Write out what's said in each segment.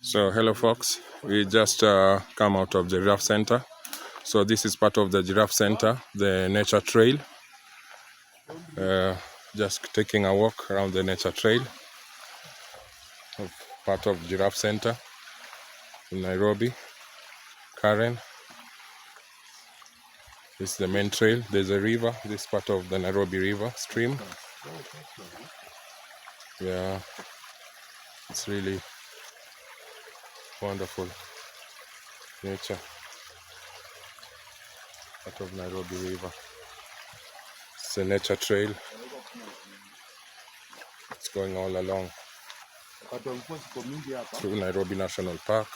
So hello folks, we just come out of the Giraffe Center. So this is part of the Giraffe Center, the nature trail. Just taking a walk around the nature trail of part of Giraffe Center in Nairobi. Karen, this is the main trail. There's a river. This is part of the Nairobi River stream. Yeah, it's really wonderful nature. Part of Nairobi River. It's a nature trail. It's going all along through Nairobi National Park.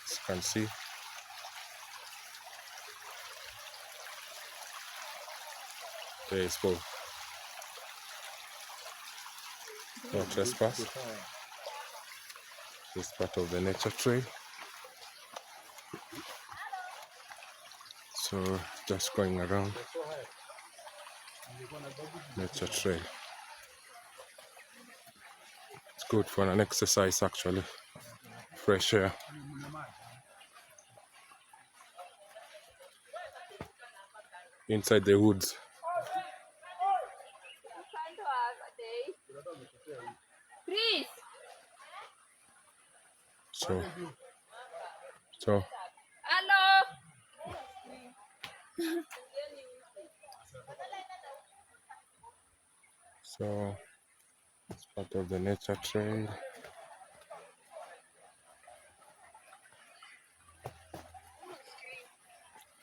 As you can see. There is for no trespass. This is part of the nature trail. So just going around nature trail. It's good for an exercise actually. Fresh air. Inside the woods. So Hello. it's part of the nature trail.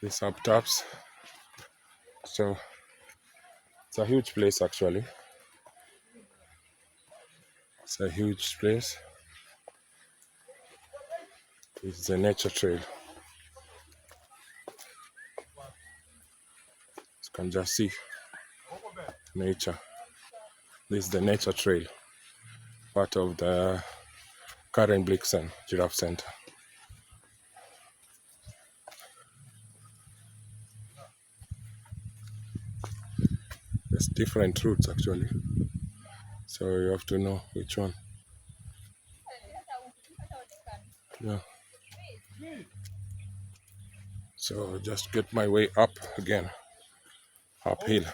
These up tops. So it's a huge place actually. It's a huge place. This is the nature trail. You can just see nature. This is the nature trail. Part of the Karen Blixen Giraffe Center. There's different routes actually. So you have to know which one. Yeah. So just get my way up again. Uphill.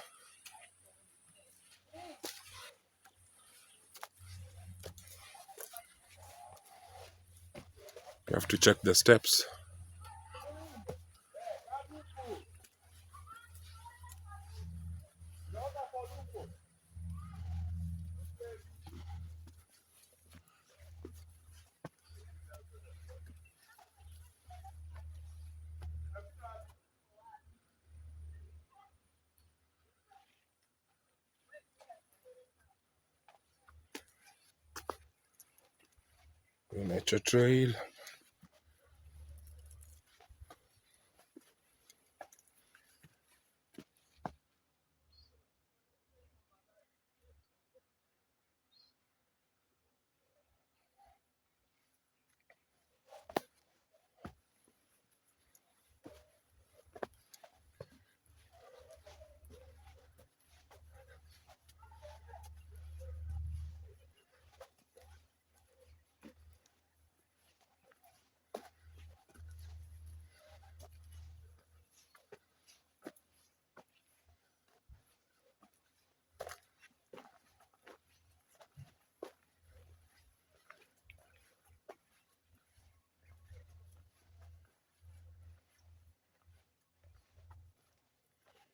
You have to check the steps. The nature trail.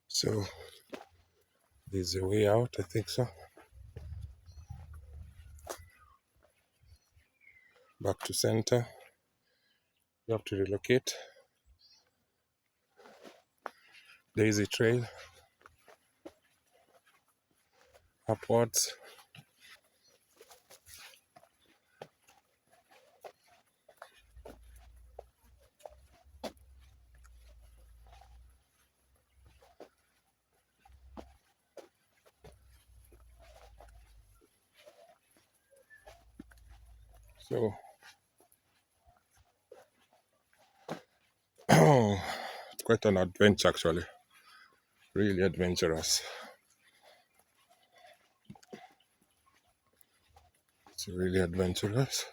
So there's a way out, I think so. Back to center. You have to relocate. Daisy trail. Upwards. So it's quite an adventure actually. Really adventurous. It's really adventurous.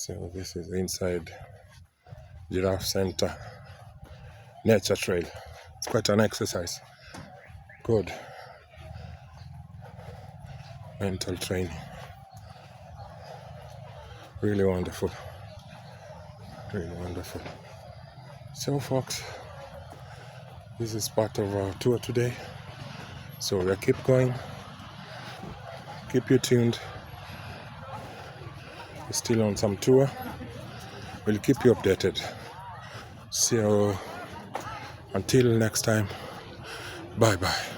So this is inside Giraffe Center Nature Trail. It's quite an exercise. Good mental training. Really wonderful. Really wonderful. So folks, this is part of our tour today. So we'll keep going. Keep you tuned. We're still on some tour. We'll keep you updated. So until next time, bye bye.